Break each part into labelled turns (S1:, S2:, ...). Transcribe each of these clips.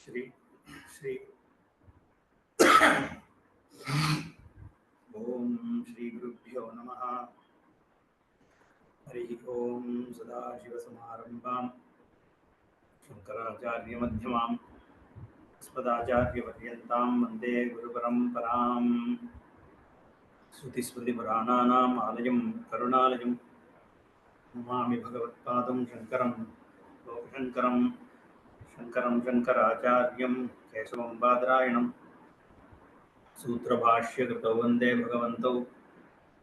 S1: श्री श्री ओम श्री गुरुभ्यो नमः। हरि ओम सदाशिवसमारंभां शंकराचार्यमध्यमाम् अस्मदाचार्यपर्यन्तां वन्दे गुरुपरम्पराम्। श्रुतिस्मृतिपुराणानाम् आलयं करुणालयं नमामि भगवत्पादं शङ्करं लोकशङ्करं शङ्करं शङ्कराचार्यं केशवं बादरायणं सूत्रभाष्यकृतौ वन्दे भगवन्तौ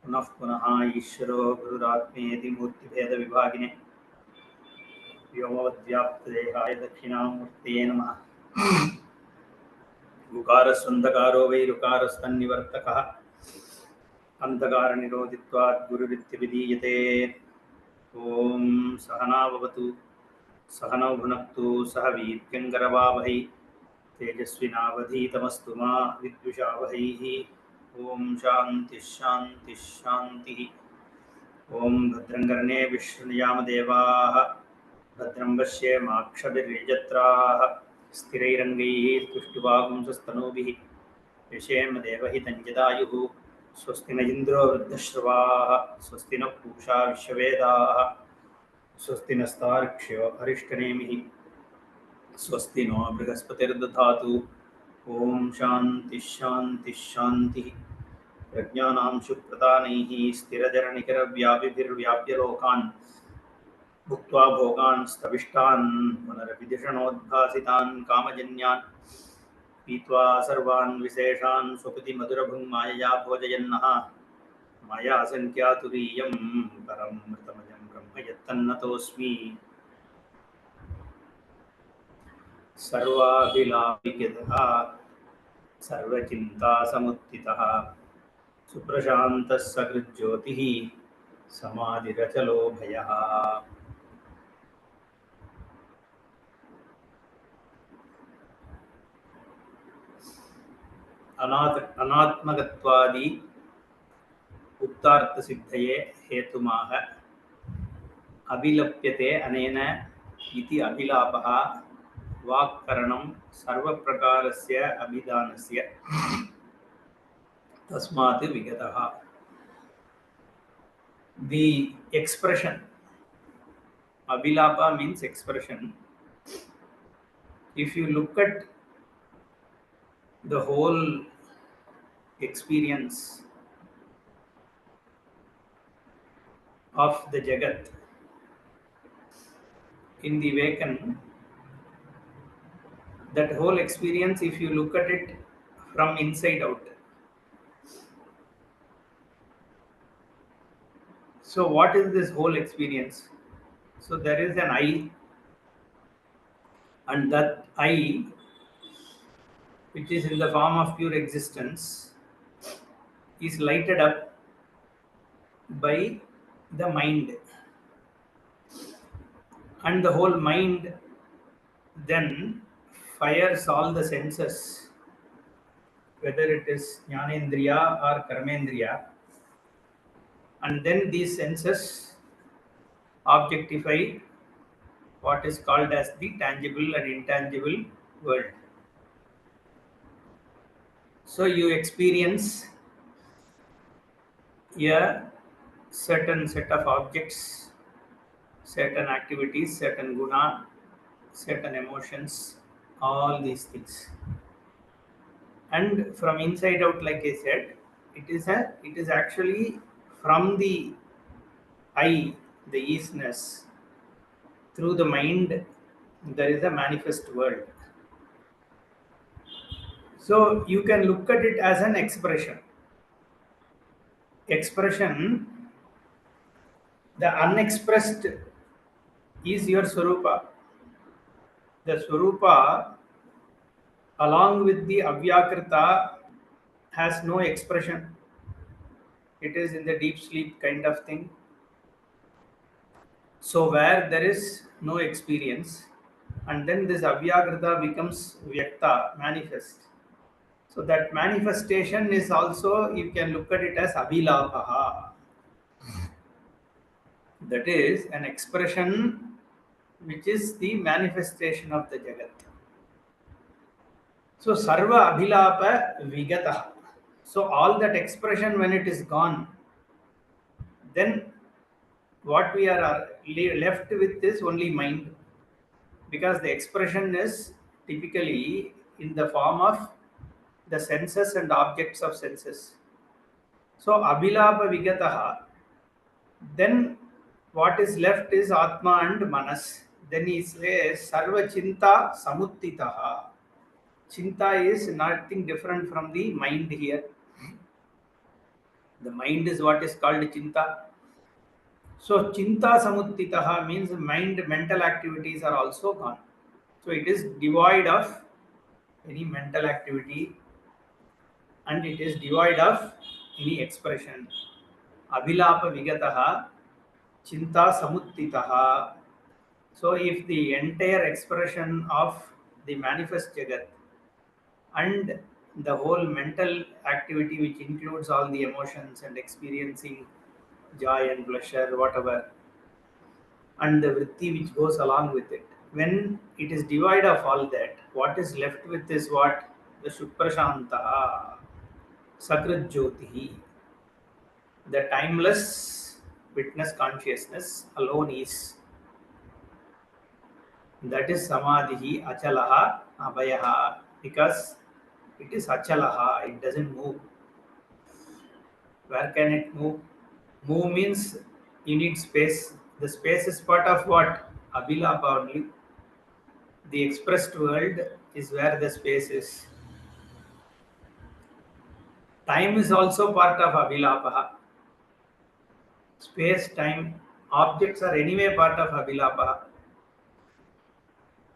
S1: पुनः पुनः ईश्वरो गुरुरात्मेति मूर्तिभेदविभागिने व्योमवद्व्याप्तदेहाय दक्षिणामूर्तये नमः। उकारस्वन्दकारो वैरुकारस्तन्निवर्तकः अन्धकारनिरोधित्वात् गुरुरित्यभिधीयते। ॐ सहनाववतु सहनौ भुनक्तु सह वीर्यङ्करवावहै तेजस्विनावधीतमस्तु मा विद्विषावहैः। ॐ शान्तिः शान्तिः शान्तिः। ॐ भद्रं कर्णे विष्णुयामदेवाः भद्रं पश्येमाक्षभिर्यजत्राः स्थिरैरङ्गैः तुष्टुवागुंसस्तनूभिः यशेम देवहितं जदायुः। स्वस्ति न इन्द्रो वृद्धश्रवाः स्वस्ति न पूषा विश्ववेदाः स्वस्ति नस्तार्क्ष्यो अरिष्टनेमिः स्वस्ति नो बृहस्पतिर्दधातु। ॐ शान्तिः शान्तिः शान्तिः। प्रज्ञानां शुप्रदानैः स्थिरजरनिकरव्यापिभिर्व्याप्य लोकान् भुक्त्वा भोगान् स्तविष्टान् पुनरभिधिषणोद्भासितान् कामजन्यान् पीत्वा सर्वान् विशेषान् स्वपिति मधुरभुङ् मायया भोजयन्नः माया सङ्ख्यातुरीयं परं मृतमजं ब्रह्म यत्तन्नतोऽस्मि। सर्वाभिलापितः सर्वचिन्तासमुत्थितः सुप्रशान्तः सकृज्योतिः समाधिरचलो भयः। अनात्मकत्वादि उक्तार्थसिद्धये हेतुमाह अभिलप्यते अनेन इति अभिलापः वाक्करणं सर्वप्रकारस्य अभिधानस्य तस्मात् विगतः। The expression abhilapa means expression. If you look at the whole experience of the Jagat in the Vacan, that whole experience, if you look at it from inside out, so what is this whole experience? So there is an I, and that I, which is in the form of pure existence, is lighted up by the mind, and the whole mind then fires all the senses, whether it is jnanendriya or karmendriya, and then these senses objectify what is called as the tangible and intangible world. So you experience a certain set of objects, certain activities, certain guna, certain emotions, all these things. And from inside out, like I said, it is actually from the I, the isness, through the mind, there is a manifest world. So you can look at it as an expression. Expression, the unexpressed is your Swarupa. The Swarupa, along with the Avyakrita, has no expression. It is in the deep sleep kind of thing. So where there is no experience, and then this Avyakrita becomes Vyakta, manifest. So that manifestation is also, you can look at it as Abhilapaha. That is an expression which is the manifestation of the Jagat. So sarva abhilapa vigataha. So all that expression, when it is gone, then what we are left with is only mind, because the expression is typically in the form of the senses and objects of senses. So abhilapa vigataha, then what is left is atma and manas. Then he says sarva chinta samuttitaha. Chinta is nothing different from the mind here. The mind is what is called chinta. So chinta samuttitaha means mental activities are also gone. So it is devoid of any mental activity, and it is devoid of any expression. Abhilapa vigataha chinta samuttitaha. So if the entire expression of the manifest jagat and the whole mental activity, which includes all the emotions and experiencing joy and pleasure, whatever, and the vritti which goes along with it, when it is devoid of all that, what is left with is what? The Shuprashanta, Sakrit Jyoti, the timeless witness consciousness alone is. That is Samadhi, Achalaha, Abhayaha, because it is Achalaha, it doesn't move. Where can it move? Move means you need space. The space is part of what? Abhilapa only. The expressed world is where the space is. Time is also part of Abhilapa. Space, time, objects are anyway part of Abhilapa.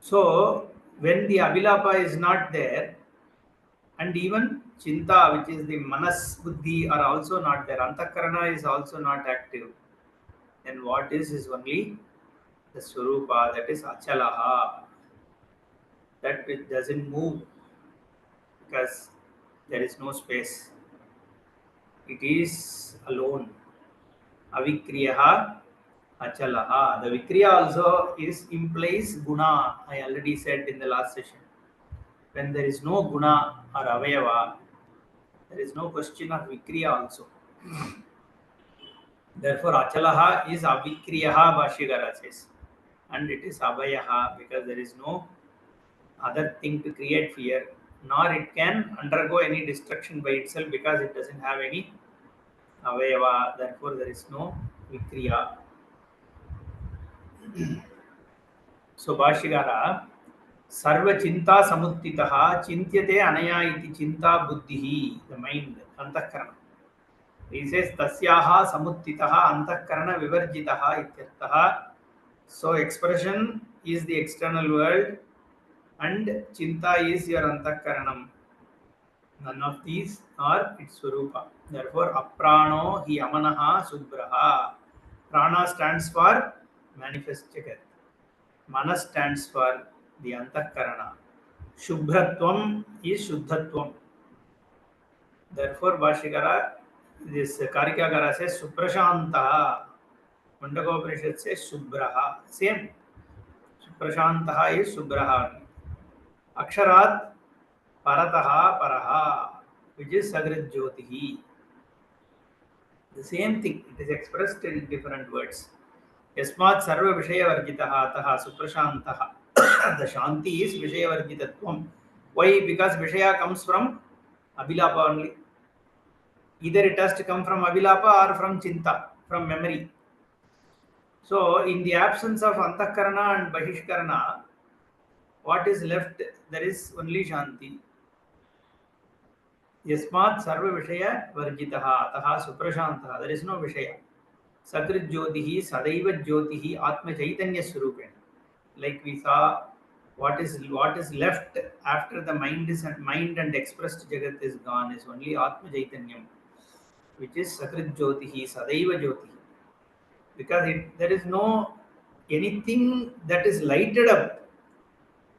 S1: So, when the Abhilapa is not there, and even Chinta, which is the Manas, Buddhi, are also not there, Antakarana is also not active, then what is only the Swarupa, that is Achalaha, that which doesn't move because there is no space. It is alone. Avikriyaha Achalaha. The Vikriya also implies Guna. I already said in the last session. When there is no Guna or Avayava, there is no question of Vikriya also. Therefore, Achalaha is Avikriyaha, Bhashyakara says. And it is Abhayaha because there is no other thing to create fear, nor it can undergo any destruction by itself because it doesn't have any Avayava. Therefore, there is no Vikriya. So, Bhashyakara, Sarva Chinta Samuttitaha Chintyate Anaya iti Chinta Buddhihi, the mind, Antakarana. He says Tasyaha Samuttitaha Antakarana Vivarjitaha Ityartaha. So expression is the external world and Chinta is your Antakaranam. None of these are its Swarupa. Therefore, Aprano hi Amanaha Subbraha. Prana stands for manifest Jagat. Manas stands for the Antakarana. Shubhratvam is Shuddhatvam. Therefore, Bhashyakara, this Karikakara says Suprashanta. Mandukya Upanishad says Subraha. Same. Suprashantaha is Subraha. Aksharat Parataha Paraha, which is Sagrit Jyotihi. The same thing. It is expressed in different words. Yasmat Sarva Vishaya Vargitaha Taha Suprashantaha. The Shanti is Vishaya Vargitatvam. Why? Because Vishaya comes from Abhilapa only. Either it has to come from Abhilapa or from Chinta, from memory. So, in the absence of Antakarana and Bahishkarana, what is left? There is only Shanti. Yasmat Sarva Vishaya Varjitaha Taha Suprashantaha. There is no Vishaya. Sakrit Jyotihi Sadaiva Jyotihi Atma Chaitanya Swarupen. Like we saw, what is left after the mind and expressed Jagat is gone is only Atma Chaitanyam, which is Sakrit Jyotihi Sadaiva Jyotihi. Because there is no anything that is lighted up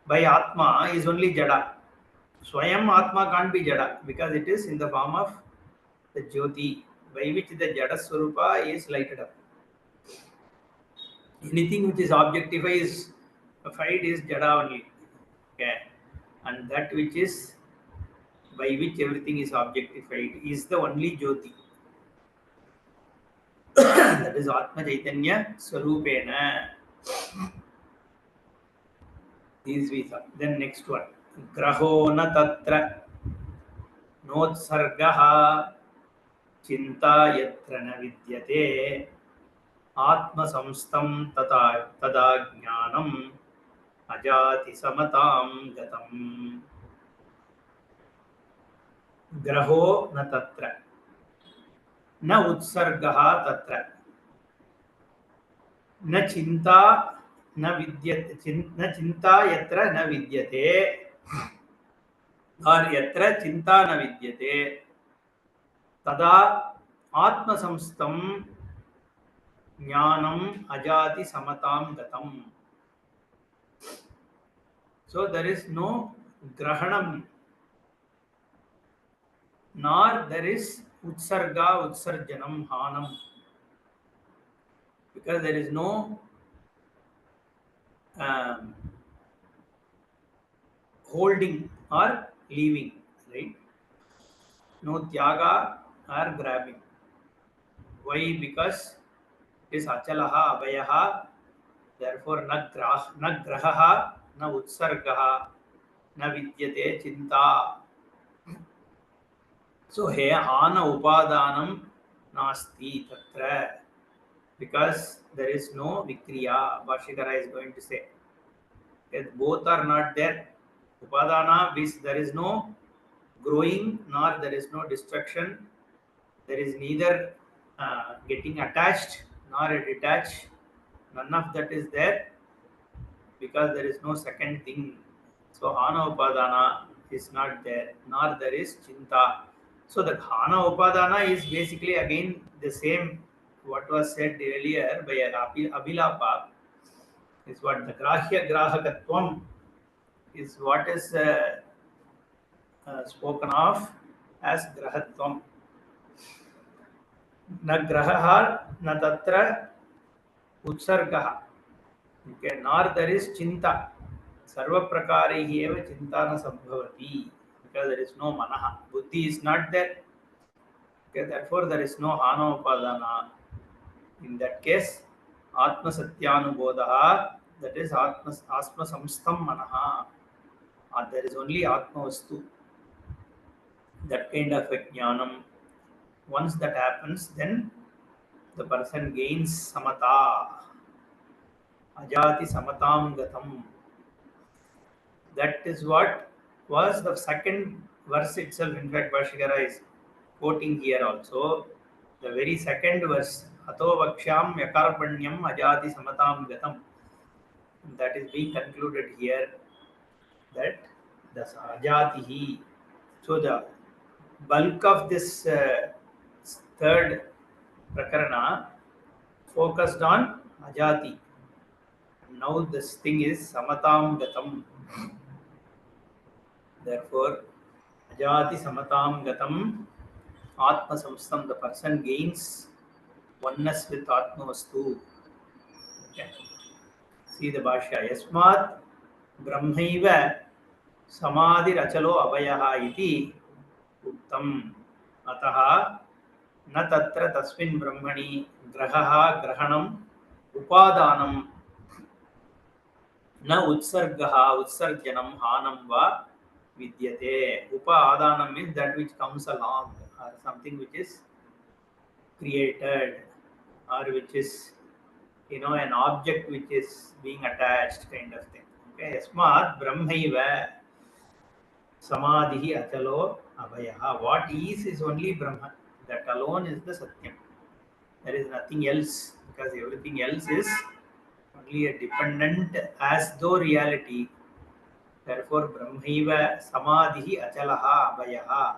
S1: by Atma is only Jada. Swayam Atma can't be Jada because it is in the form of the Jyoti by which the Jada Swarupa is lighted up. Anything which is objectified is Jada only. Okay. And that which is by which everything is objectified, is the only Jyoti. That is Atma Chaitanya Swarupena. These we saw. Then next one. Graho na tatra notsargaha चिंता यत्र न विद्यते आत्मसंस्थं तथा तदा ज्ञानम् अजाति समतां गतम्. ग्रहो न तत्र न उत्सर्गः तत्र न चिंता न विद्यते न चिंता यत्र न विद्यते और यत्र चिंता न विद्यते तदा आत्मसंस्थं ज्ञानम अजाति समतां गतम. So there is no grahanam, nor there is utsarga, utsarjanam, hanam, because there is no holding or leaving, right? No tyaga or grabbing. Why? Because it is achalaha, abhayaha, therefore na grahaha, na utsargaha, na vidyate chinta. So he hana upadanam nasti tatra, because there is no vikriya. Bhashyakara is going to say that both are not there. Upadana means there is no growing nor there is no destruction. There is neither getting attached nor detached. None of that is there because there is no second thing. So hana upadana is not there, nor there is chinta. So the hana upadana is basically again the same what was said earlier by Abhilapa, is what the grahya grahakatvam is what is spoken of as grahatvam. Na grahaha na tatra utsargaha. Okay, nor there is chinta. Sarva prakaraihi eva chinta na sambhavati, because there is no manaha. Buddhi is not there. Okay, therefore there is no hana upadana. In that case, atma satyanubodaha, that is atma samstam manaha. There is only atma vastu. That kind of a jnanam. Once that happens, then the person gains samata. Ajati samatam gatam. That is what was the second verse itself. In fact, Bhashyakara is quoting here also. The very second verse, Ato Vaksham Yakarpanyam Ajati Samatam Gatam. That is being concluded here, that the Ajatihi. So the bulk of this third prakarana focused on Ajati. Now this thing is Samatam Gatam. Therefore, Ajati Samatam Gatam, Atma Samstam, the person gains oneness with Atma Vastu. Okay. See the Bhashya. Yasmat Brahmaiva Samadhi Rachalo Abhayaha iti Uttam. Ataha na tatra tasmin brahmani grahaha grahanam upadanam na utsargaha utsarjanam hanam va vidyate. Upadanam means that which comes along, or something which is created, or which is an object which is being attached, kind of thing. Okay, yasmat brahmaiva samadhi achalo abhayaha. What is only Brahman. That alone is the Satyam. There is nothing else, because everything else is only a dependent as though reality. Therefore, Brahmaiva Samadhi Achalaha Abhayaha.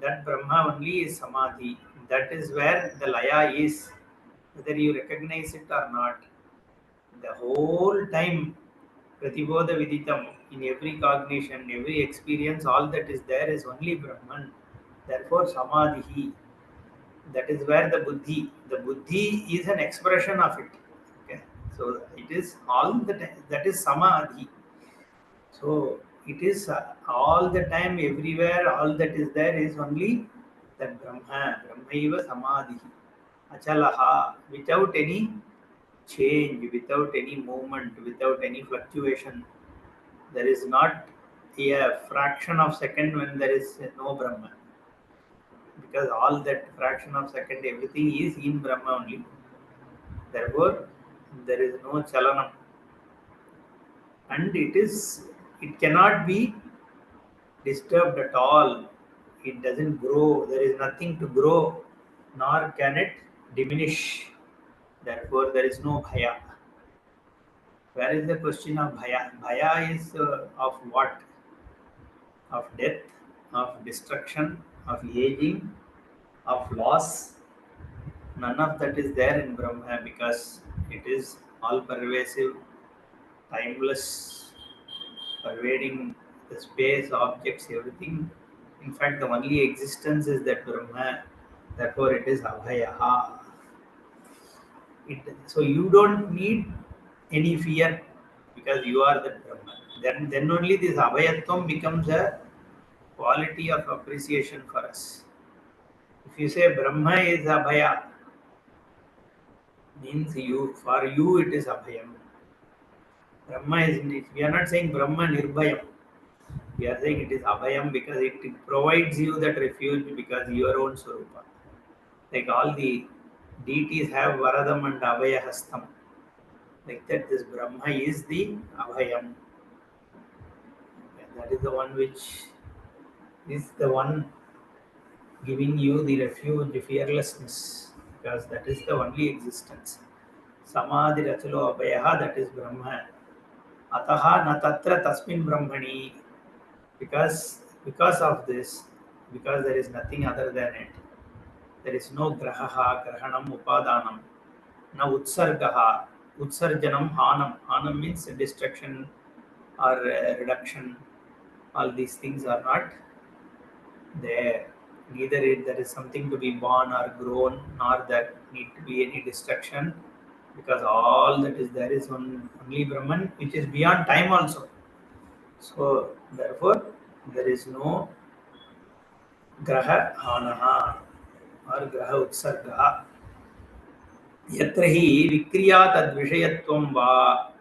S1: That Brahma only is Samadhi. That is where the Laya is, whether you recognize it or not. The whole time, Pratibodha Viditam, in every cognition, every experience, all that is there is only Brahman. Therefore, Samadhi. That is where the buddhi is an expression of it. Okay, so it is all the time, that is samadhi. So It is all the time, everywhere, all that is there is only that Brahma, Brahmaiva Samadhi, Achalaha, without any change, without any movement, without any fluctuation. There is not a fraction of second when there is no Brahman, because all that fraction of second, everything is in Brahma only. Therefore, there is no chalanam, and it cannot be disturbed at all. It doesn't grow. There is nothing to grow, nor can it diminish. Therefore, there is no bhaya. Where is the question of bhaya? Bhaya is of what? Of death, of destruction, of aging, of loss. None of that is there in Brahma because it is all pervasive, timeless, pervading the space, objects, everything. In fact, the only existence is that Brahma. Therefore, it is Abhayaha. So you don't need any fear because you are the Brahma. Then only this Abhayatvam becomes a quality of appreciation for us. If you say Brahma is Abhaya, means for you it is Abhayam. Brahma is, we are not saying Brahma Nirbhayam. We are saying it is Abhayam because it provides you that refuge because your own Swarupa. Like all the deities have Varadam and Abhaya Hastam. Like that, this Brahma is the Abhayam. That is the one which is the one giving you the refuge, fearlessness, because that is the only existence. Samadhi Rachalo Abhayaha, that is Brahma. Ataha na tatra tasmin Brahmani, because of this, because there is nothing other than it. There is no grahaha, grahanam, upadanam, na utsargaha, utsarjanam, hanam. Hanam means destruction or reduction. All these things are not there. Neither there is something to be born or grown, nor there need to be any destruction, because all that is there is only Brahman, which is beyond time also. So therefore, there is no graha hanaha or graha utsargaha. यत्र हि विक्रिया तद्विषयत्वं वा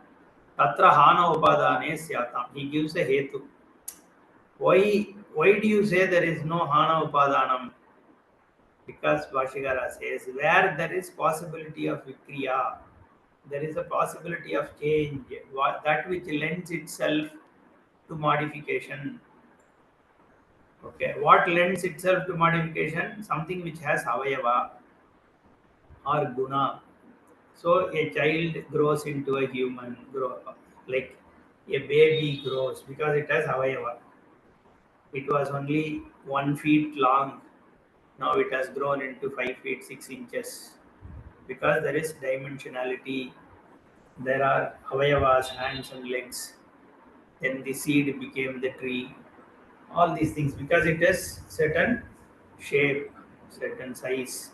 S1: तत्र हान उपादाने स्याताम्. He gives a hetu. Why do you say there is no hana upadanam? Because Bhashikara says where there is possibility of vikriya, there is a possibility of change, that which lends itself to modification. Okay, what lends itself to modification? Something which has avayava or guna. So a child grows into a human, like a baby grows because it has avayava. It was only 1 feet long. Now it has grown into 5 feet 6 inches because there is dimensionality. There are avayavas, hands and legs. Then the seed became the tree. All these things because it has certain shape, certain size,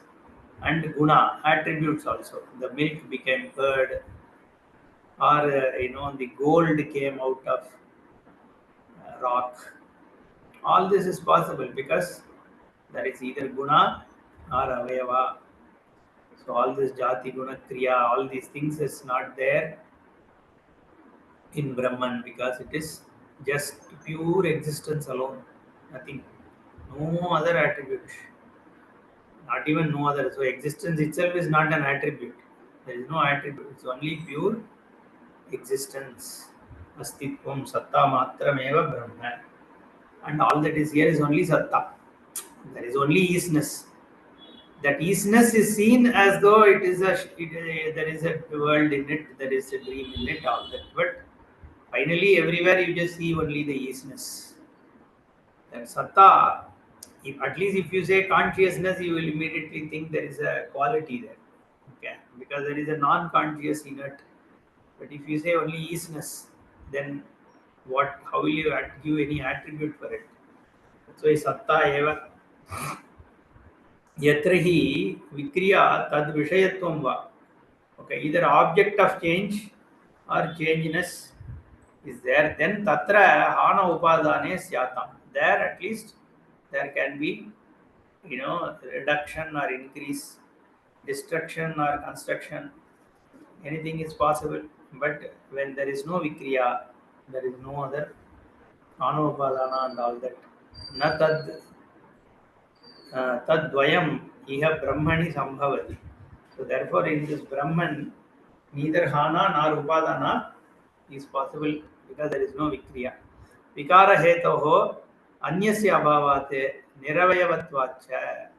S1: and guna attributes also. The milk became curd, or the gold came out of rock. All this is possible because there is either guna or avayava. So all this jati guna kriya, all these things is not there in Brahman because it is just pure existence alone, nothing, no other attribute, not even no other. So existence itself is not an attribute. There is no attribute. It's only pure existence. Astitvam satta matrameva brahma. And all that is here is only satta. There is only isness. That isness is seen as though there is a world in it, there is a dream in it, all that. But finally, everywhere you just see only the isness. That satta, at least if you say consciousness, you will immediately think there is a quality there. Okay, because there is a non-conscious in it. But if you say only isness, then what? How will you give any attribute for it? So satta eva. Yatra hi vikriya tad vishayatvam va. Okay, either object of change or changiness is there, then tatra hana upadane syatam. There at least there can be, reduction or increase, destruction or construction, anything is possible. But when there is no vikriya, there is no other anupadana and all that. Na tadvayam iha brahmani sambhavati. So therefore in this Brahman, neither hana nor upadana is possible because there is no vikriya. Vikara hetoho anyasya abhavate niravayavatvaccha.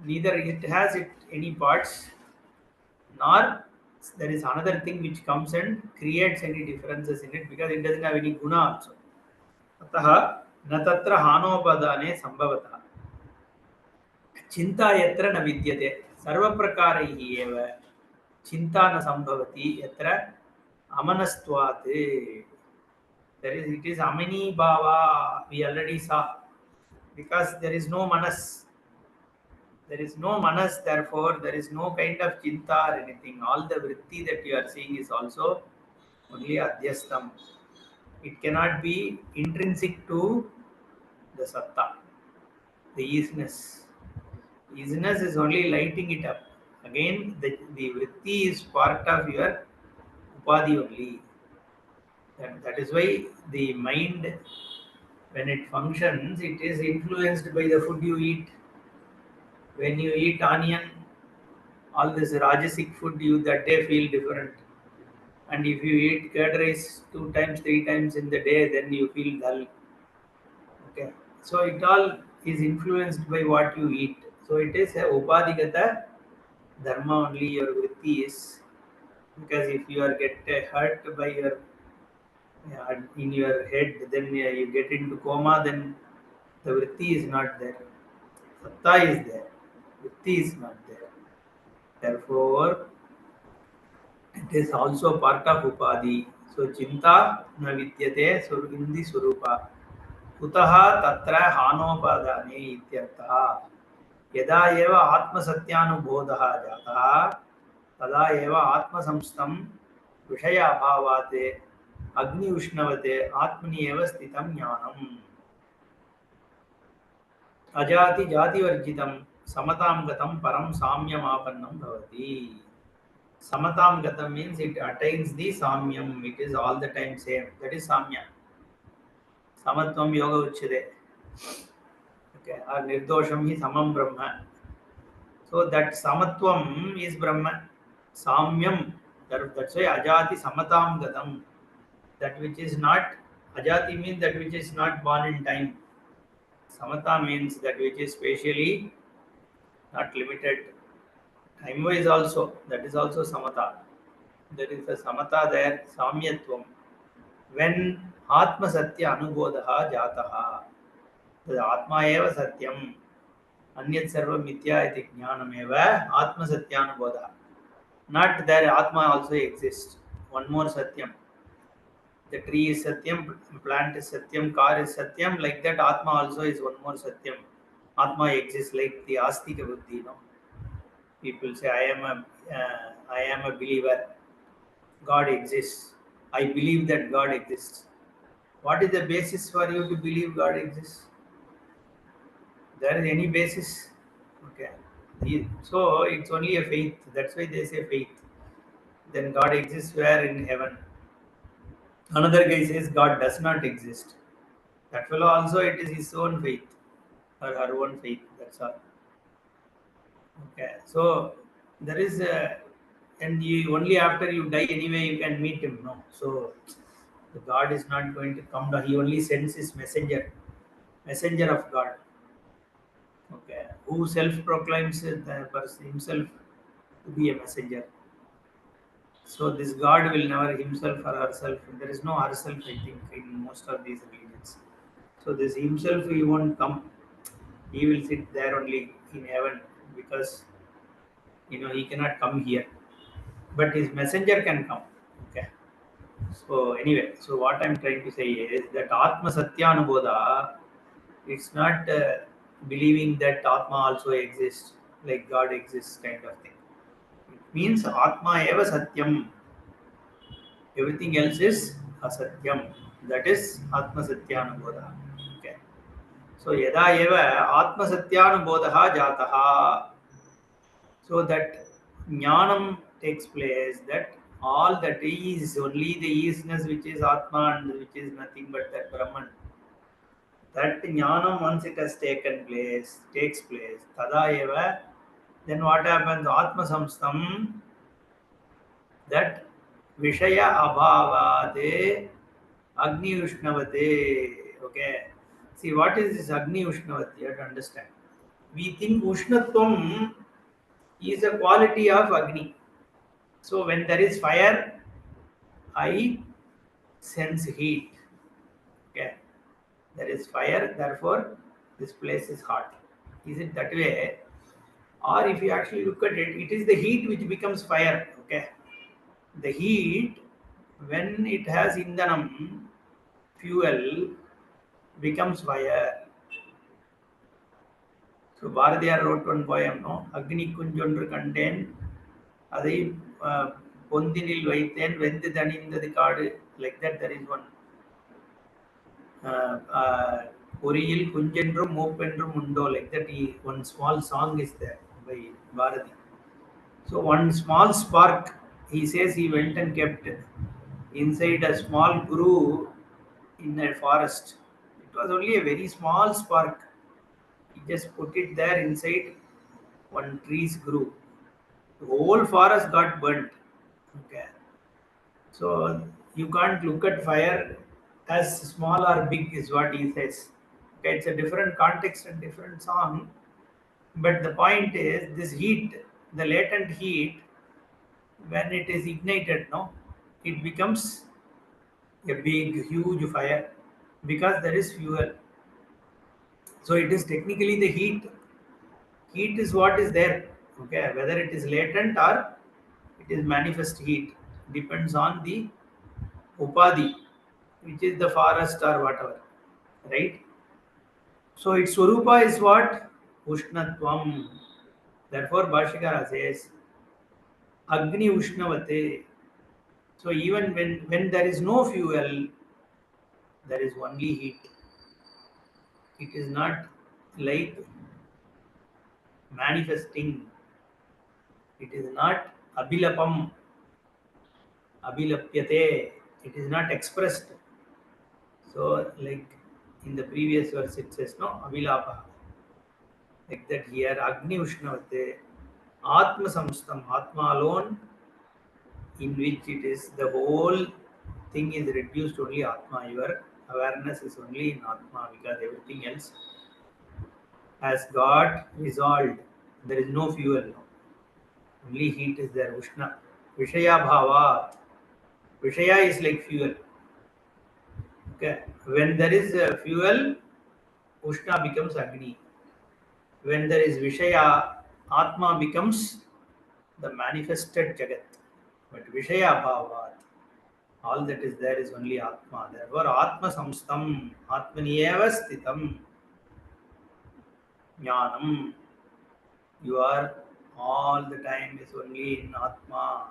S1: Neither it has any parts, nor there is another thing which comes and creates any differences in it, because it doesn't have any guna also. अतः न तत्र हानोपदाने संभवतः चिंता यत्र न विद्यते सर्वप्रकारैः एव चिंता न संभवति यत्र अमनस्त्वात्. There is, it is amini bhava, we already saw, because there is no manas. There is no manas, therefore there is no kind of chinta or anything. All the vritti that you are seeing is also only adhyastam. It cannot be intrinsic to the satta, the easiness. Easiness is only lighting it up. Again, the vritti is part of your upadhi only. That is why the mind, when it functions, it is influenced by the food you eat. When you eat onion, all this rajasic food, you that day feel different. And if you eat curd rice 2 times, 3 times in the day, then you feel dull. Okay. So it all is influenced by what you eat. So it is a upadhigata dharma only, your vritti is. Because if you are get hurt by your in your head, then you get into coma, then the vritti is not there. Satta is there. Vritti is not there. Therefore, it is also part of upadhi. So chinta na vidyate indi swarupa. Kutaha tatra hanopadane ityartha. यदा एव आत्मसत्यानुबोधः जातः तदा एव आत्मसंस्थं विषय अभावात् अग्नि उष्णवते आत्मनि एव स्थितं ज्ञानम्. अजाति जातिवर्जितं समतां गतं परं साम्यमापन्नं भवति. Samatam gatam means it attains the samyam. It is all the time same. That is samya. Samatvam yoga uchyate. Okay. Or nirdosham hi samam brahma. So that samatvam is brahma. Samyam. That's why ajati samatam gatam. That which is not, ajati means that which is not born in time. Samata means that which is spatially not limited. Time wise also, that is also samata. There is a samata there, samyatvam. When atma satya anubodha jataha, the atma eva satyam, anyat sarva mithya iti jnanam eva atma satya anubodha. Not that atma also exists. One more satyam. The tree is satyam, plant is satyam, car is satyam. Like that, atma also is one more satyam. Atma exists like the astika buddhi. People say, I am a believer. God exists. I believe that God exists. What is the basis for you to believe God exists? There is any basis? Okay. So it's only a faith. That's why they say faith. Then God exists where? In heaven. Another guy says God does not exist. That fellow also, it is his own faith or her own faith. That's all. Okay. So there is and you, only after you die anyway you can meet him. No. So the God is not going to come down. He only sends his messenger of God. Okay. Who self-proclaims the person himself to be a messenger. So this God will never himself or herself. There is no herself, I think, in most of these religions. So this himself, he won't come. He will sit there only in heaven, because he cannot come here. But his messenger can come. Okay. So anyway, so what I'm trying to say is that Atma Satyanubodha, it's not believing that Atma also exists, like God exists kind of thing. It means Atma eva Satyam. Everything else is asatyam. That is Atma Satyanubodha. Okay. So yada eva Atma Satyanubodha jataha. So that jnanam takes place, that all that is only the isness which is Atma and which is nothing but that Brahman. That jnanam, once it has taken place, takes place, tada eva, then what happens? Atma samstam, that Vishaya abhavade Agni Ushnavate. Okay. See, what is this Agni Ushnavate? You have to understand. We think Ushnatvam is a quality of Agni. So when there is fire, I sense heat. Okay. There is fire, therefore this place is hot. Is it that way? Or if you actually look at it, it is the heat which becomes fire. Okay. The heat, when it has indhanam, fuel, becomes fire. So Bharadiyar wrote one poem, no? Agni kunjondru kanden, adai பொந்தினில் வைத்தேன் வெந்து தணிந்தது காடு. Like that, there is one. பொறியில் குஞ்சென்றும் மூப்பென்றும் உண்டோ. Like that, one small song is there by Bharati. So one small spark, he says he went and kept inside a small groove in a forest. It was only a very small spark. He just put it there inside one tree's groove. The whole forest got burnt. Okay. So you can't look at fire as small or big, is what he says. Okay, it's a different context and different song. But the point is this heat, the latent heat, when it is ignited, no, it becomes a big, huge fire because there is fuel. So it is technically the heat. Heat is what is there. Okay, whether it is latent or it is manifest heat depends on the upadhi, which is the forest or whatever, right? So its swarupa is what? Ushnatvam. Therefore, Bhashikara says Agni Ushnavate. So even when there is no fuel, there is only heat. It is not like manifesting. It is not abhilapam, abhilapyate. It is not expressed. So, like in the previous verse, it says no abhilapa. Like that here, Agni Ushnavate, Atma Samstam, Atma alone, in which it is the whole thing is reduced only Atma. Your awareness is only in Atma because everything else has got resolved. There is no fuel. Only heat is there. Ushna. Vishaya Bhava. Vishaya is like fuel. Okay. When there is fuel, Ushna becomes Agni. When there is Vishaya, Atma becomes the manifested Jagat. But Vishaya Bhavat, all that is there is only Atma. Therefore, Atma Samstam, Atmaniyeva Sthitam, Jnanam. You are all the time is only in Atma.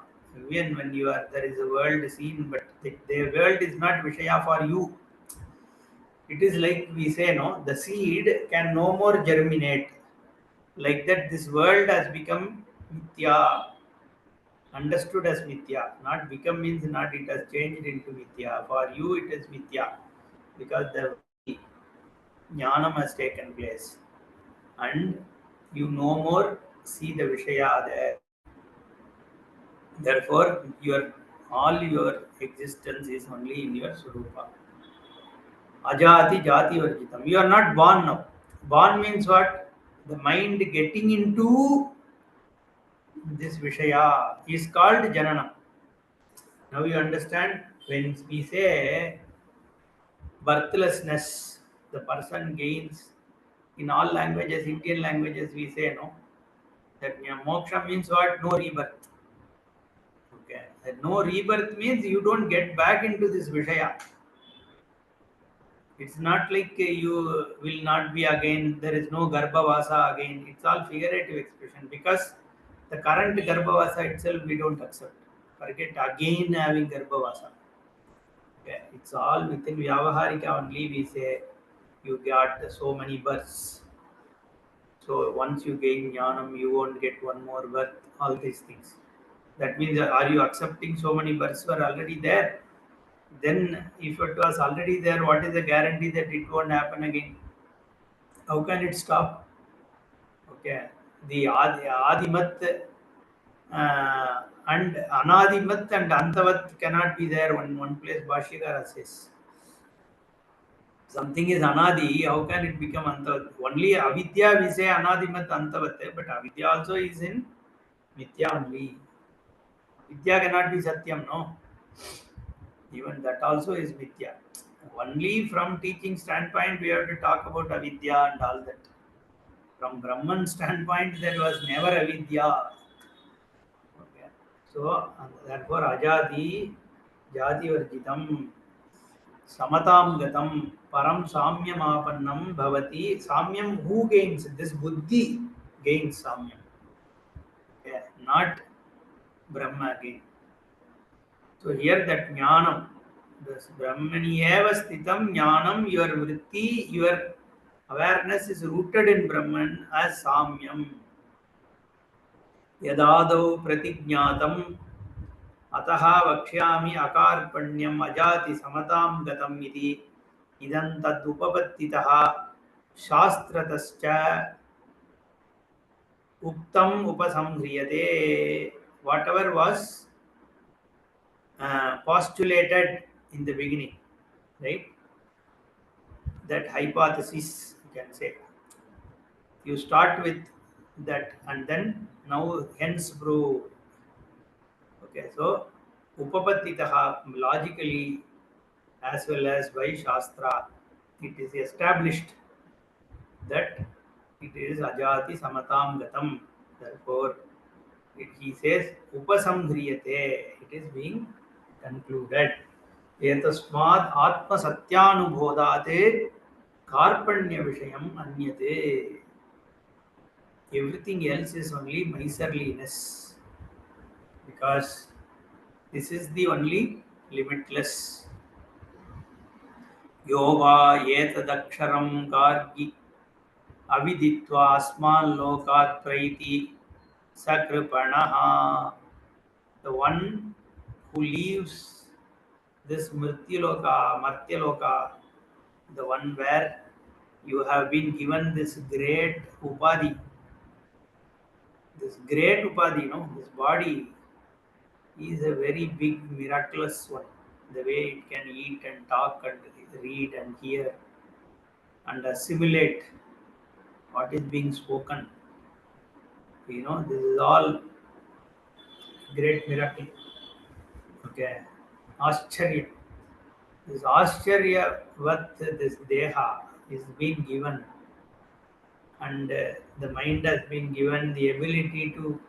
S1: Even when you are, there is a world seen, but the world is not Vishaya for you. It is like we say, no, the seed can no more germinate. Like that, this world has become Mithya, understood as Mithya. Not become means not it has changed into Mithya. For you, it is Mithya because the Jnanam has taken place and you no more see the Vishaya there. Therefore, all your existence is only in your Swarupa. Ajati Jati Varjitam. You are not born now. Born means what? The mind getting into this Vishaya is called Janana. Now you understand when we say birthlessness, the person gains in all languages, Indian languages, we say no. That moksha means what? No rebirth. Okay. And no rebirth means you don't get back into this Vishaya. It's not like you will not be again, there is no Garbhavasa again. It's all figurative expression because the current Garbhavasa itself we don't accept. Forget again having Garbhavasa. Okay. It's all within Vyavaharika only. We say you got so many births. So once you gain jnanam, you won't get one more birth. All these things. That means, are you accepting so many births were already there? Then, if it was already there, what is the guarantee that it won't happen again? How can it stop? Okay. The Adimat and Anadimat and Antavat cannot be there in one place. Bhashyakara says something is Anadi, how can it become Antavat? Only Avidya we say Anadimat Antavat, but Avidya also is in Mithya only. Vidya cannot be Satyam, no. Even that also is Mithya. Only from teaching standpoint we have to talk about Avidya and all that. From Brahman standpoint, there was never Avidya. Okay. So, and therefore, Ajati, Jati Varjitam, Samatam Gatam, Param Samyam Apannam Bhavati. Samyam, who gains? This Buddhi gains Samyam. Okay. Not Brahma again. So, here that Jnanam, this Brahmani eva sthitam Jnanam, your vritti, your awareness is rooted in Brahman as Samyam. Yadadau pratignatam अतः वक्ष्यामि अकार्पण्यम् अजाति समतां गतम् इति इदं तदुपपत्तितः शास्त्रतश्च उक्तम् उपसंह्रियते. Whatever was postulated in the beginning, right? That hypothesis, you can say. You start with that and then now hence prove. Okay, so upapattitaha, logically as well as by Shastra, it is established that it is Ajati Samatam Gatam. Therefore, he says Upasamhriyate, it is being concluded. Etasmad Atma Satyanubodhate Karpanya Vishayam Anyate. Everything else is only miserliness, because this is the only limitless. Yova Yetadaksharam Gargi Aviditva Asman Lokat Praiti Sakripanaha. The one who leaves this Martyaloka, the one where you have been given this great Upadhi, this body is a very big, miraculous one. The way it can eat and talk and read and hear and assimilate what is being spoken. This is all great miracle. Okay. Ascharya. This Ascharya, what this Deha is being given, and the mind has been given the ability to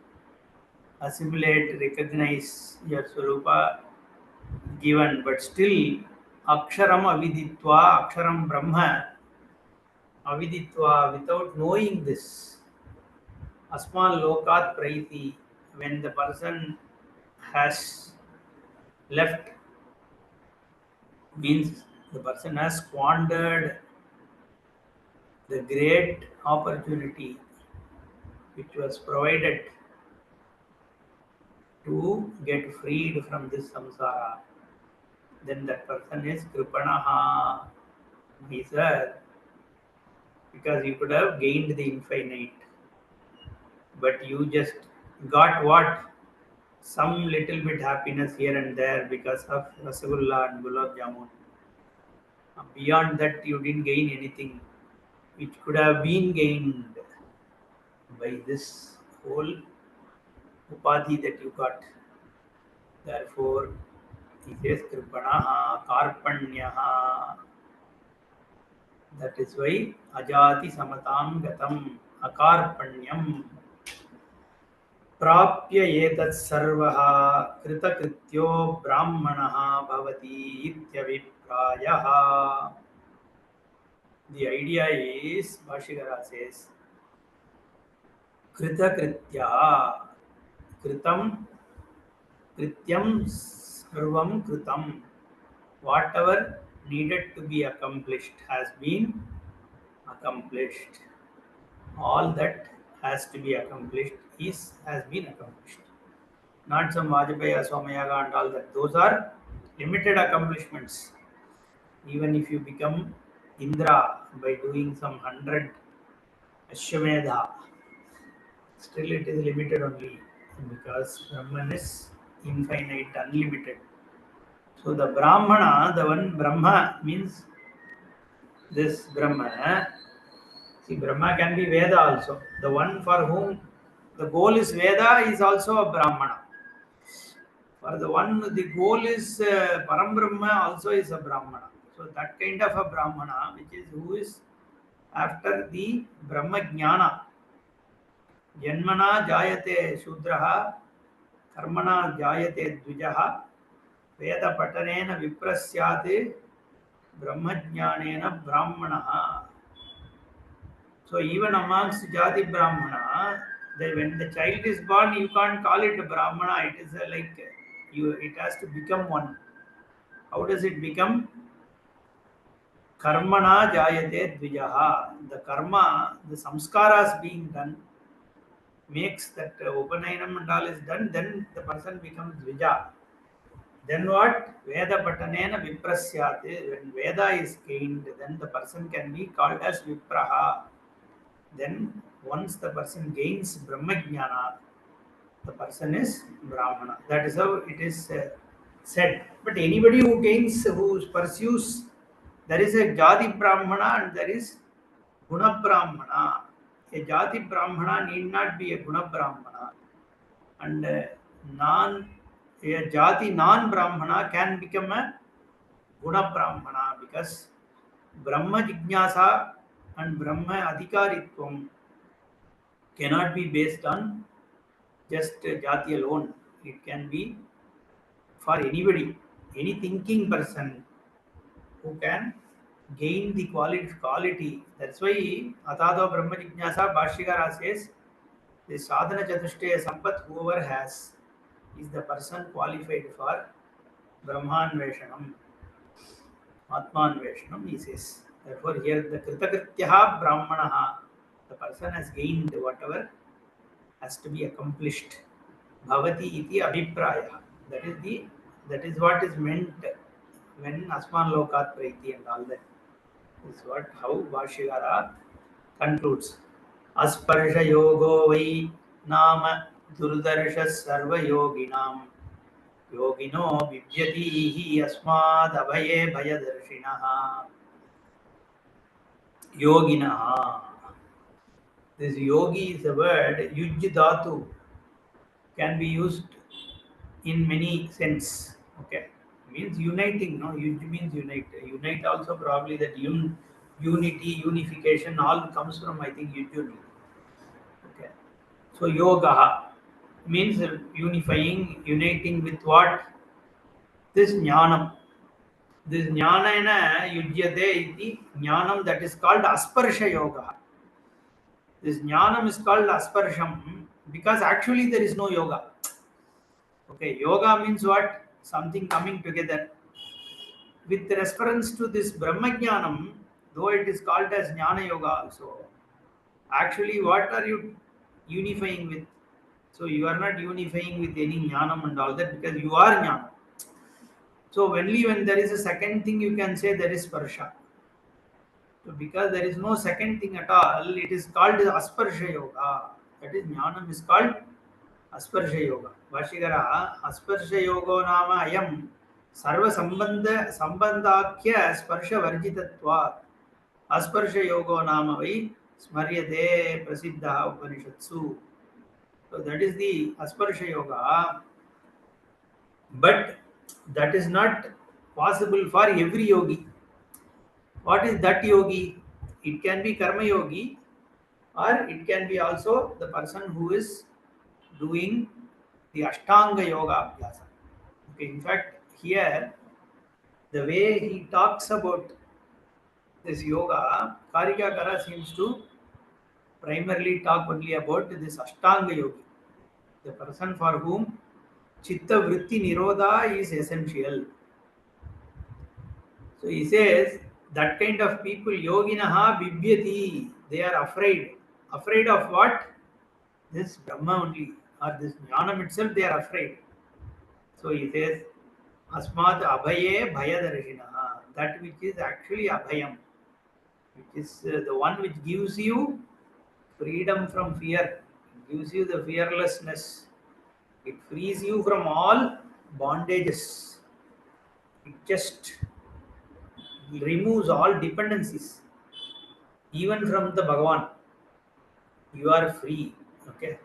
S1: assimilate, recognize your Swarupa given, but still Aksharam Aviditva, Aksharam Brahma Aviditva, without knowing this, Asman Lokat Praiti, when the person has left, means the person has squandered the great opportunity which was provided to get freed from this samsara. Then that person is kripanaha, miser, because you could have gained the infinite, but you just got what? Some little bit happiness here and there because of Rasagulla and Gulab Jamun. Beyond that, you didn't gain anything which could have been gained by this whole upadhi that you got. Therefore, he says Kripanaha, Karpanyaha. That is why Ajati Samatam Gatam Akarpanyam Prapya Etat Sarvaha Kritakrityo Brahmanaha Bhavati Ityaviprayaha. The idea is, Bhashyakara says, Kritakritya, Kritam, Krityam Sarvam Kritam. Whatever needed to be accomplished has been accomplished. All that has to be accomplished has been accomplished. Not some Vajpaya, Somayaga and all that. Those are limited accomplishments. Even if you become Indra by doing some 100 Ashwamedha, still it is limited only because Brahman is infinite, unlimited. So the Brahmana, the one Brahma means this Brahma. See, Brahma can be Veda also. The one for whom the goal is Veda is also a Brahmana. For the one, the goal is Param Brahma also is a Brahmana. So that kind of a Brahmana, which is who is after the Brahma Jnana. Janmana jayate Shudraha, Karmana jayate Dvijaha, Veda Patanena Viprasyate, Brahma Jnanena Brahmana. So even amongst Jati Brahmana, when the child is born, you can't call it Brahmana. It is it has to become one. How does it become? Karmana jayate dvijaha. The karma, the samskaras being done, makes that Upanayana and all is done, then the person becomes dvija. Then what? Veda patanena viprasyate. When Veda is gained, then the person can be called as Vipraha. Then once the person gains Brahmajnana, the person is Brahmana. That is how it is said. But anybody who pursues, there is a Jati Brahmana and there is Guna Brahmana. A Jati Brahmana need not be a Guna Brahmana. And a Jati non-Brahmana can become a Guna Brahmana because Brahma Jijnasa and Brahma Adhikaritvam cannot be based on just Jati alone. It can be for anybody, any thinking person who can gain the quality. That's why Atado Brahma Jijnasa Bhashyakara says the sadhana chatushtaya sampat whoever has is the person qualified for Brahmanveshanam, Atmanveshanam, he says. Therefore, here the Kritakrityaha Brahmanaha, the person has gained whatever has to be accomplished. Bhavati iti abhipraya. That is what is meant when Asman Lokat Praiti and all that. Is what how Bhashyakara concludes. Asparsha yogo vai nama durdarsha sarva yoginam yogino vidyatihi asmad abhaye bhayadarshinaha yoginaha. This yogi is a word, yuj dhatu, can be used in many sense. Okay, means uniting. No, yuj means unite. Unite also probably that unity, unification, all comes from I think yuj only. Okay, so yoga means unifying, uniting with what? This jnanam. This jnanena yujyate iti jnanam, that is called asparsha yoga. This jnanam is called asparsham because actually there is no yoga. Okay, yoga means what? Something coming together. With reference to this Brahmajnanam, though it is called as Jnana Yoga also, actually what are you unifying with? So you are not unifying with any Jnanam and all that because you are Jnana. So only when there is a second thing you can say there is Sparsha. So because there is no second thing at all, it is called Asparsha Yoga. That is Jnanam is called Asparsha Yoga. Vashikara Asparsha Yoga Nama Ayam Sarva Sambandhakya Sparsha Varjitatvat Asparsha Yoga Nama Vai Smaryate Prasiddha Upanishatsu. So that is the Asparsha Yoga. But that is not possible for every yogi. What is that yogi? It can be Karma Yogi or it can be also the person who is doing the Ashtanga Yoga Abhyasa. Okay, in fact, here the way he talks about this yoga, Karika seems to primarily talk only about this Ashtanga Yogi, the person for whom Chitta Vritti Nirodha is essential. So he says that kind of people, yoginaha bibyati, they are afraid. Afraid of what? This Brahma only, or this Jnanam itself, they are afraid. So he says, Asmat abhaye bhayadarshinaha, that which is actually abhayam, which is the one which gives you freedom from fear, gives you the fearlessness, it frees you from all bondages, it just removes all dependencies, even from the Bhagavan. You are free. Okay.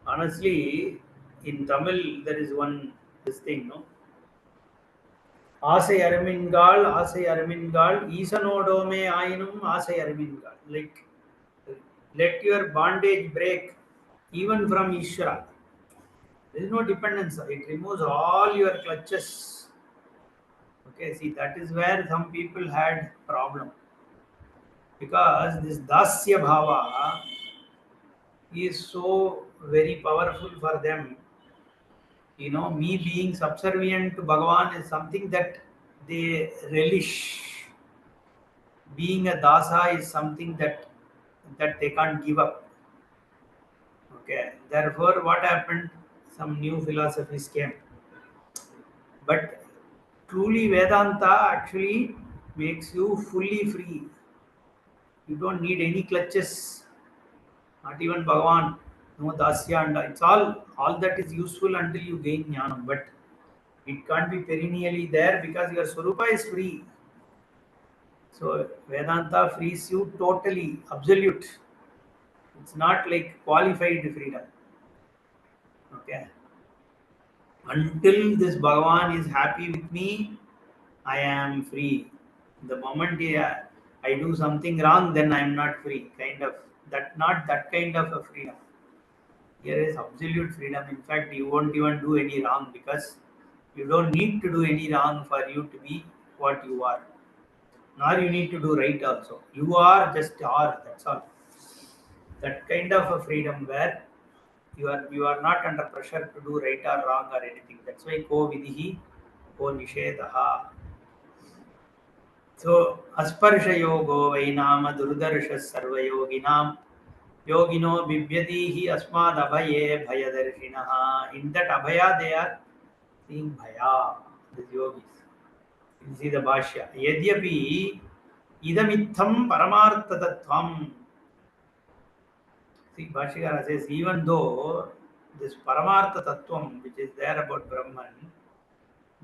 S1: Honestly, in Tamil, there is one this thing, no? ஆசை அருமின்கால் ஆசை அருமின்கால் ஈசனோடோமே ஆயினும் ஆசை அருமின்கால். Like, let your bondage break even from Ishvara. There is no dependence. It removes all your clutches. Okay, see, that is where some people had problem, because this dasya bhava is so very powerful for them. Me being subservient to Bhagavan is something that they relish. Being a dasa is something that they can't give up. Okay. Therefore, what happened? Some new philosophies came. But truly, Vedanta actually makes you fully free. You don't need any clutches, not even Bhagavan, no dasya, and it's all that is useful until you gain jnanam. But it can't be perennially there because your Swarupa is free. So Vedanta frees you totally, absolute. It's not like qualified freedom. Okay. Until this Bhagavan is happy with me, I am free. The moment I do something wrong, then I am not free. Kind of that, not that kind of a freedom. Here is absolute freedom. In fact, you won't even do any wrong because you don't need to do any wrong for you to be what you are. Nor you need to do right also. You are just are, that's all. That kind of a freedom where you are not under pressure to do right or wrong or anything. That's why ko vidhi, ko nishedaha. So asparsha yogo vainama durdarsha sarva yoginam yogino bibyadihi asmad abhaye bhayadarshinaha. In that abhaya they are seeing bhaya, the yogis. You see the bhashya. Yadyapi idamitham paramarthatatvam. See, Bhashyakara says, even though this Paramartha Tattvam, which is there about Brahman,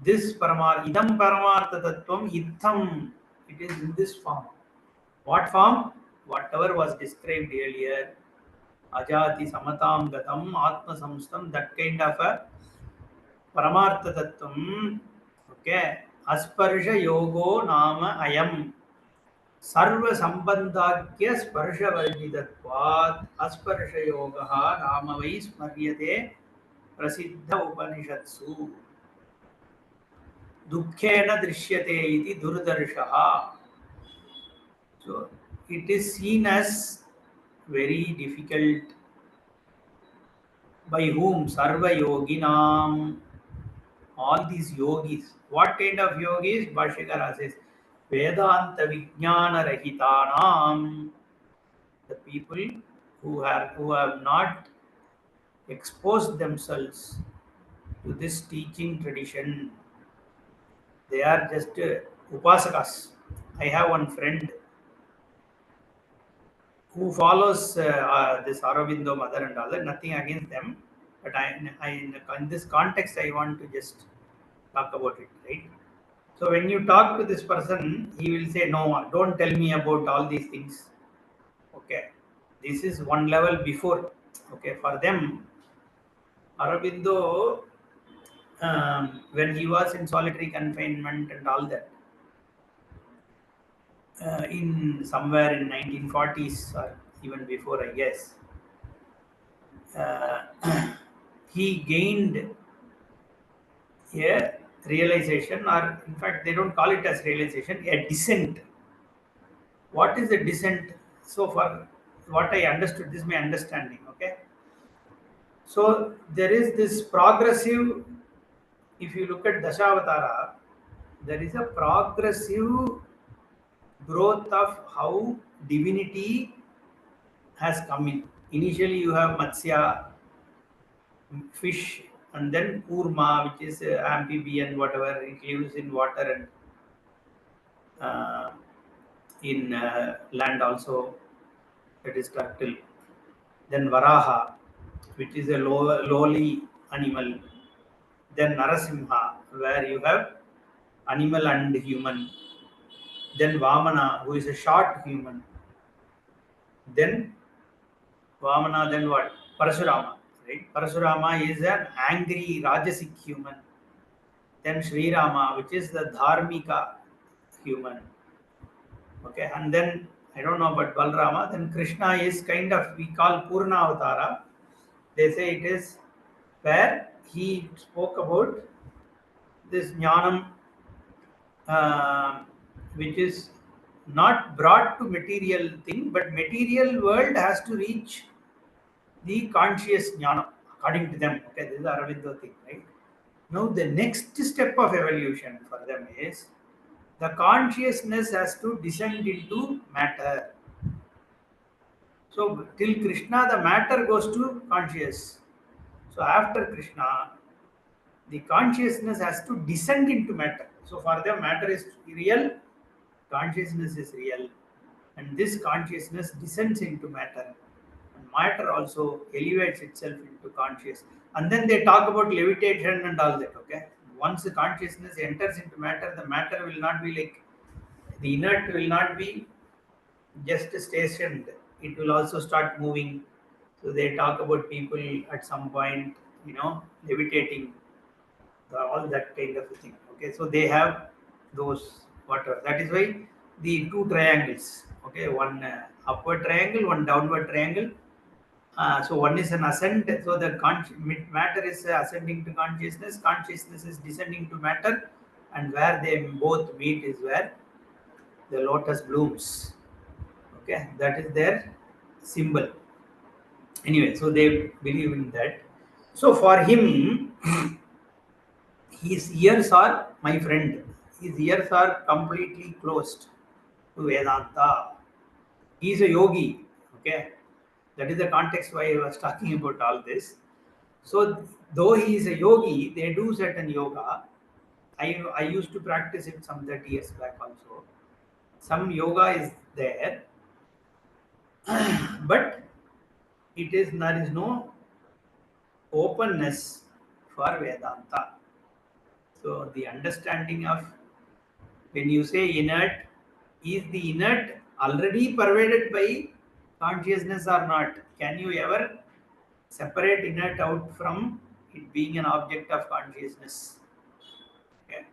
S1: this Idam Paramartha Tattvam, Itham, it is in this form. What form? Whatever was described earlier, Ajati Samatam Gatam, Atma Samstam, that kind of a Paramartha Tattvam, okay, Asparsha Yogo Nama Ayam. सर्व संबंधाख्य स्पर्श वर्जितत्वात् अस्पर्श योगः नाम वै स्मर्यते प्रसिद्ध उपनिषत्सु दुःखेन दृश्यते इति दुर्दर्शः. So it is seen as very difficult by whom? Sarva yoginam, all these yogis. What kind of yogis? Bhashyakara says Vedanta Vijnana Rahitanam, the people who have not exposed themselves to this teaching tradition. They are just upasakas. I have one friend who follows this Aurobindo mother and all that. Nothing against them, but in this context, I want to just talk about it, right? So when you talk to this person, he will say, "No, don't tell me about all these things." Okay, this is one level before. Okay, for them, Aurobindo, when he was in solitary confinement and all that, in somewhere in 1940s or even before, I guess, uh, he gained a realization, or in fact, they don't call it as realization, a descent. What is the descent? So far, what I understood, this is my understanding. Okay, so there is this progressive. If you look at Dashavatara, there is a progressive growth of how divinity has come in. Initially, you have Matsya, fish, and then Kurma, which is amphibian, whatever, it lives in water and uh, in land also, that is turtle. Then Varaha, which is a lowly animal. Then Narasimha, where you have animal and human. Then Vamana, who is a short human. Then Vamana, then what? Parashurama, right? Parashurama is an angry Rajasic human. Then Sri Rama, which is the Dharmika human. Okay, and then I don't know about Balrama. Then Krishna is kind of, we call Purna Avatara. They say it is where he spoke about this jnanam, uh, which is not brought to material thing, but material world has to reach the conscious jnana according to them. Okay, this is the Aravindo thing, right? Now the next step of evolution for them is the consciousness has to descend into matter. So till Krishna, the matter goes to conscious. So after Krishna, the consciousness has to descend into matter. So for them, matter is real, consciousness is real, and this consciousness descends into matter. And matter also elevates itself into conscious. And then they talk about levitation and all that. Okay, once the consciousness enters into matter, the matter will not be like the inert will not be just stationed, it will also start moving. So they talk about people at some point, levitating, all that kind of a thing. Okay, so they have those whatever. That is why the two triangles. Okay, one upward triangle, one downward triangle. So one is an ascent. So the matter is ascending to consciousness. Consciousness is descending to matter, and where they both meet is where the lotus blooms. Okay, that is their symbol. Anyway, so they believe in that. So for him, his ears are, my friend, his ears are completely closed to Vedanta. He is a yogi. Okay, that is the context why I was talking about all this. So though he is a yogi, they do certain yoga. I used to practice it some 30 years back also. Some yoga is there, but there is no openness for Vedanta. So the understanding of, when you say inert, is the inert already pervaded by consciousness or not? Can you ever separate inert out from it being an object of consciousness? Okay.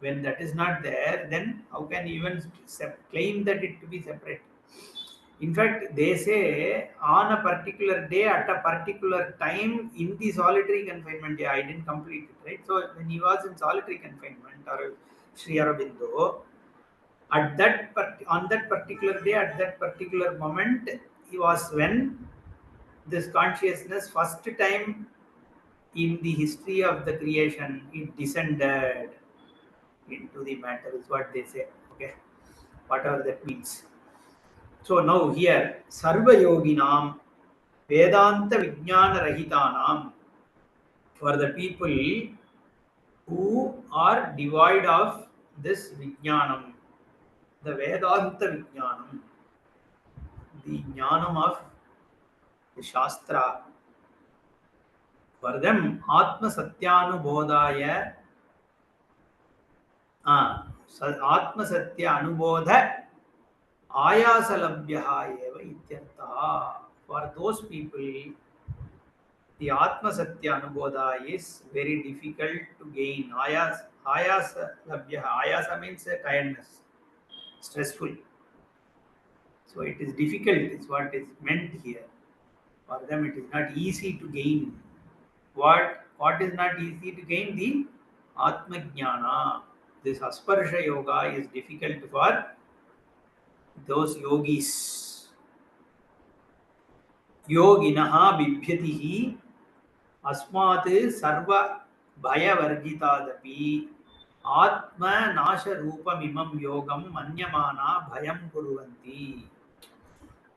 S1: When that is not there, then how can you even claim that it to be separate? In fact, they say on a particular day at a particular time in the solitary confinement. Yeah, I didn't complete it, right? So when he was in solitary confinement, or Sri Aurobindo, at on that particular day, at that particular moment, he was when this consciousness first time in the history of the creation, it descended into the matter, is what they say. Okay, whatever that means. So now here, Sarva Yoginam Vedanta Vijnana Rahitanam, for the people who are devoid of this Vijnanam, the Vedanta Vijnanam, the Jnanam of the Shastra, for them Atma Satyanubodhaya, Atma Satya Anubodha Ayasalabhyaha eva ityartha. For those people, the Atma Satya Anubodha is very difficult to gain. Ayasa labhya. Ayasa means tiredness, stressful. So it is difficult, is what is meant here. For them, it is not easy to gain. What is not easy to gain? The Atma Jnana. This Asparsha Yoga is difficult for those yogis. Yoginaha bibhyatihi अस्मात् सर्व भयवर्जितादपि Atma nasha rupam imam yogam manyamana bhayam kuruvanti.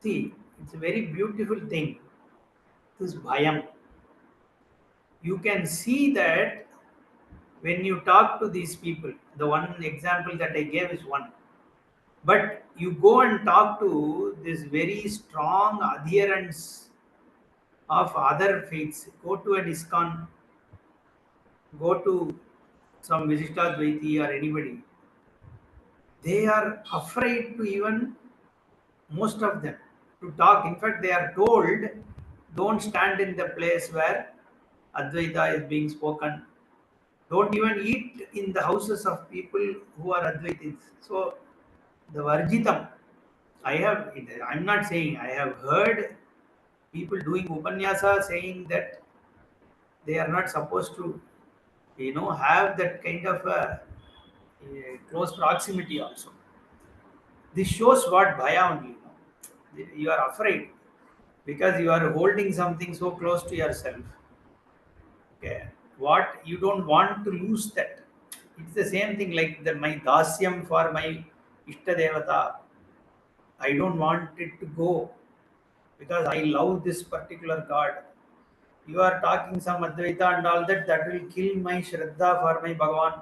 S1: See, it's a very beautiful thing. This bhayam. You can see that when you talk to these people. The one example that I gave is one. But you go and talk to this very strong adherents of other faiths. Go to an ISKCON, go to some Visishtadvaiti or anybody. They are afraid to even, most of them, to talk. In fact, they are told, don't stand in the place where Advaita is being spoken. Don't even eat in the houses of people who are Advaitis. So the Varjitam, I'm not saying, I have heard people doing Upanyasa saying that they are not supposed to, have that kind of close proximity also. This shows what bhaya only. You are afraid because you are holding something so close to yourself. Okay, what you don't want to lose that. It's the same thing like my dasyam for my ishta devata. I don't want it to go because I love this particular god. You are talking some Advaita and all that, that will kill my Shraddha for my Bhagavan.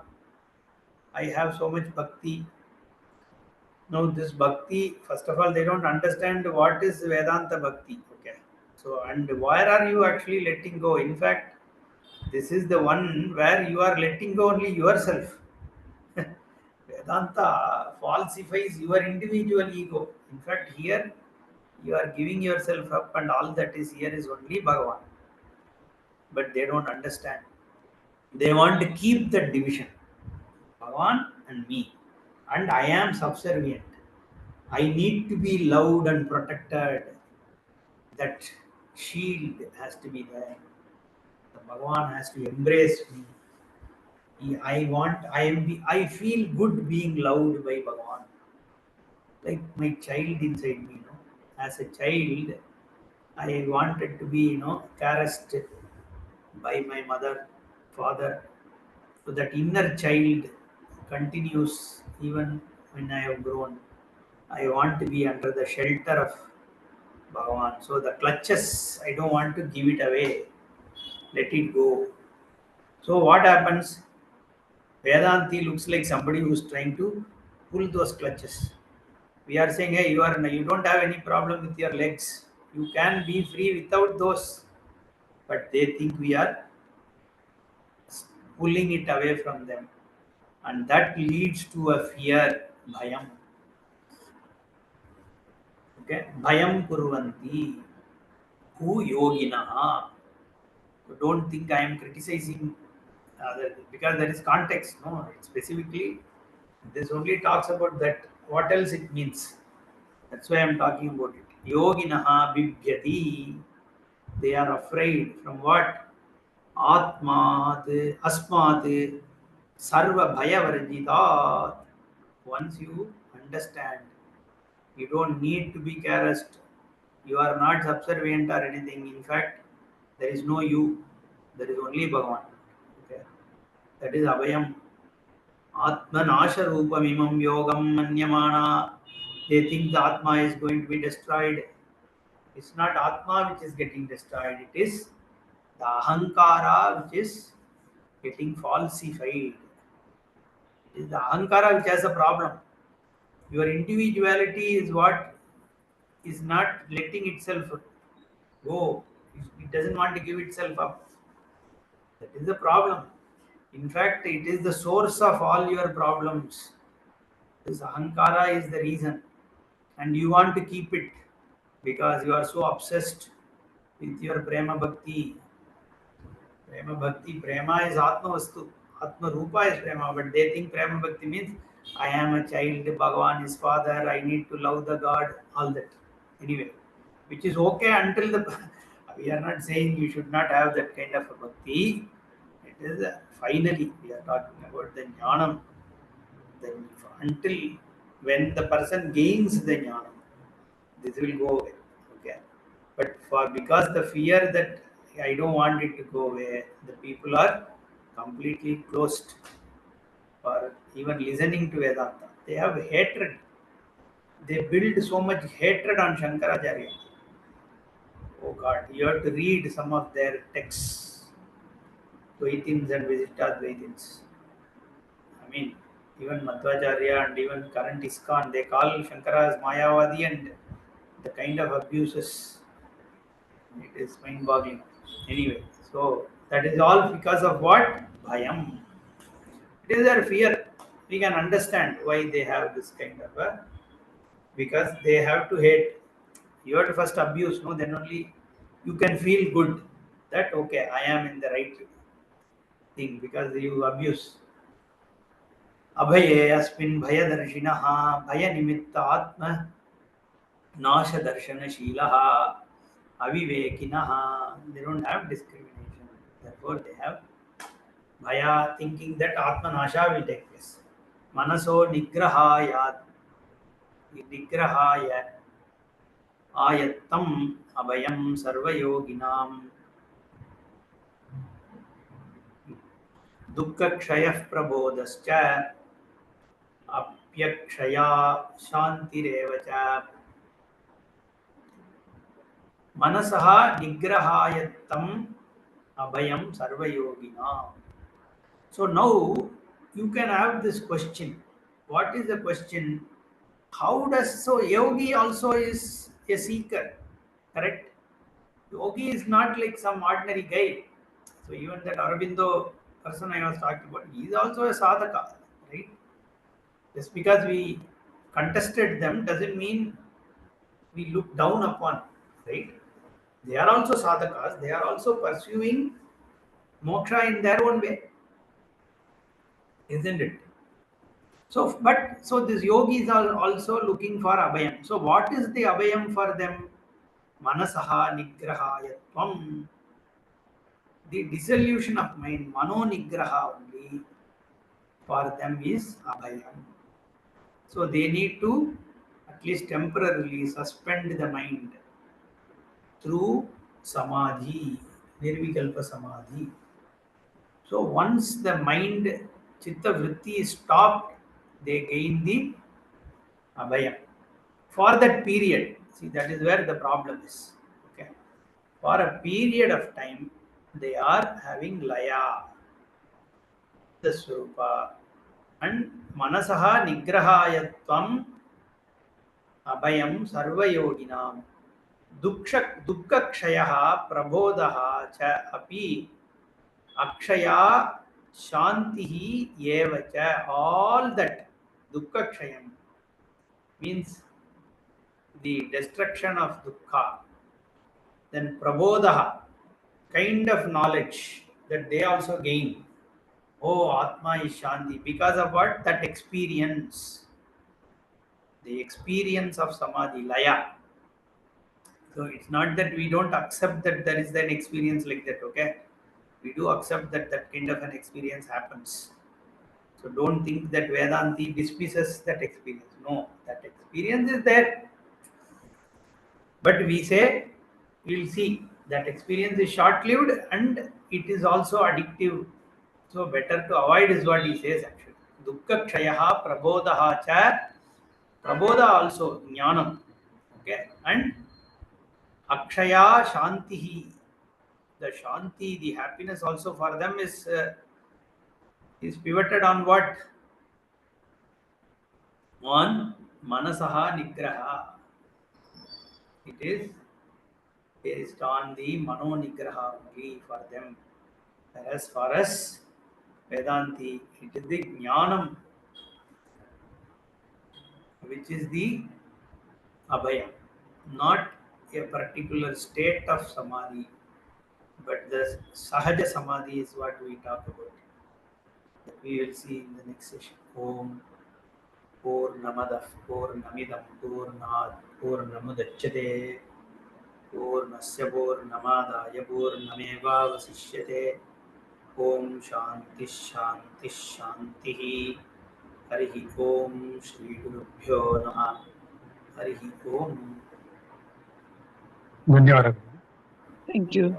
S1: I have so much bhakti. Now, this bhakti, first of all, they don't understand what is Vedanta bhakti. Okay. So, and where are you actually letting go? In fact, this is the one where you are letting go only yourself. Vedanta falsifies your individual ego. In fact, here you are giving yourself up, and all that is here is only Bhagavan. But they don't understand. They want to keep that division. Bhagavan and me. And I am subservient. I need to be loved and protected. That shield has to be there. The Bhagavan has to embrace me. I feel good being loved by Bhagavan. Like my child inside me, As a child, I wanted to be, caressed by my mother, father. So that inner child continues even when I have grown. I want to be under the shelter of Bhagavan. So the clutches, I don't want to give it away. Let it go. So what happens? Vedanti looks like somebody who's trying to pull those clutches. We are saying, hey, you don't have any problem with your legs. You can be free without those. But they think we are pulling it away from them. And that leads to a fear, bhayam. Okay? Bhayam kurvanti. Ku yoginaha. So don't think I am criticizing because there is context. No, specifically, this only talks about that. What else it means? That's why I am talking about it. Yoginaha bibhyati. They are afraid from what? Atmat, asmat, sarva bhaya varjitat. Once you understand, you don't need to be caressed. You are not subservient or anything. In fact, there is no you. There is only Bhagavan. Okay. That is Abhayam. Atmanasha Rupamimam Yogam Manyamana. They think the Atma is going to be destroyed. It's not Atma which is getting destroyed. It is the Ahankara which is getting falsified. It is the Ahankara which has a problem. Your individuality is what is not letting itself go. It doesn't want to give itself up. That is the problem. In fact, it is the source of all your problems. This Ahankara is the reason. And you want to keep it because you are so obsessed with your Prema Bhakti. Prema Bhakti, Prema is Atma Vastu. Atma Rupa is Prema, but they think Prema Bhakti means I am a child, Bhagavan is father, I need to love the God, all that. Anyway, which is okay until we are not saying you should not have that kind of a bhakti. It is finally we are talking about the jnanam. Then until when the person gains the jnanam, this will go away. Okay, but for because the fear that I don't want it to go away, the people are completely closed for even listening to Vedanta. They have hatred. They build so much hatred on Shankaracharya. Oh God, you have to read some of their texts, Dvaitins and Visishtadvaitins. I mean, even Madhvacharya and even current ISKCON, they call Shankara as Mayavadi, and the kind of abuses, it is mind-boggling. Anyway, so that is all because of what? Bhayam. It is their fear. We can understand why they have this kind of a, because they have to hate. You have to first abuse, no? Then only you can feel good that okay, I am in the right thing because you abuse. Abhaye asmin bhayadarshinaha bhayanimitta atma nashadarshanashilaha avivekinaha. They don't have discrimination. Therefore, they have bhaya, thinking that atma nasha will take place. Manaso nigrahaya ayattam abhayam sarvayoginam dukkakshayah prabodascha apyakshaya shantirevacha manasaha nigrahayattam abhayam sarvayoginam. So now you can have this question. What is the question? How does, so yogi also is a seeker, correct? Yogi is not like some ordinary guy. So even that Aurobindo person I was talking about, he is also a sadhaka, right? Just because we contested them doesn't mean we look down upon, right? They are also sadhakas. They are also pursuing moksha in their own way, isn't it? So, but so these yogis are also looking for abhayam. So, what is the abhayam for them? Manasaha nigrahayatvam. The dissolution of mind, mano nigraha only for them is abhayam. So, they need to at least temporarily suspend the mind through samadhi, nirvikalpa samadhi. So, once the mind, chitta vritti is stopped, they gain the abhayam. For that period, see, that is where the problem is. Okay, for a period of time, they are having laya, the swarupa, and manasaha nigrahayatvam abhayam sarvayoginam dukkhakshayaha prabodhaha cha api akshaya shantihi evacha. All that dukkakshayam means the destruction of dukkha. Then prabodha, kind of knowledge that they also gain. Oh, Atma is Shanti. Because of what? That experience. The experience of Samadhi, Laya. So it's not that we don't accept that there is an experience like that, okay? We do accept that that kind of an experience happens. So don't think that Vedanti dismisses that experience. No, that experience is there. But we say, we'll see, that experience is short-lived and it is also addictive. So better to avoid is what he says actually. Dukkha kshayaha prabodaha cha. Praboda also jnanam. Okay. And akshaya shantihi. The shanti, the happiness also for them is pivoted on what? On manasaha nigraha. It is based on the mano nigraha only for them. Whereas for us, Vedanti, it is the jnanam, which is the abhaya, not a particular state of samadhi, but the sahaja samadhi is what we talk about. That we will see in the next session. Om Purnamadah Purnamidam Purnat Purnamudachyate Purnasya Purnamadaya Purnameva Vasishyate. Om Shanti Shanti Shanti. Harihi Om Shri Gurubhyo Namaha. Harihi Om.
S2: धन्यवाद.
S3: Thank you.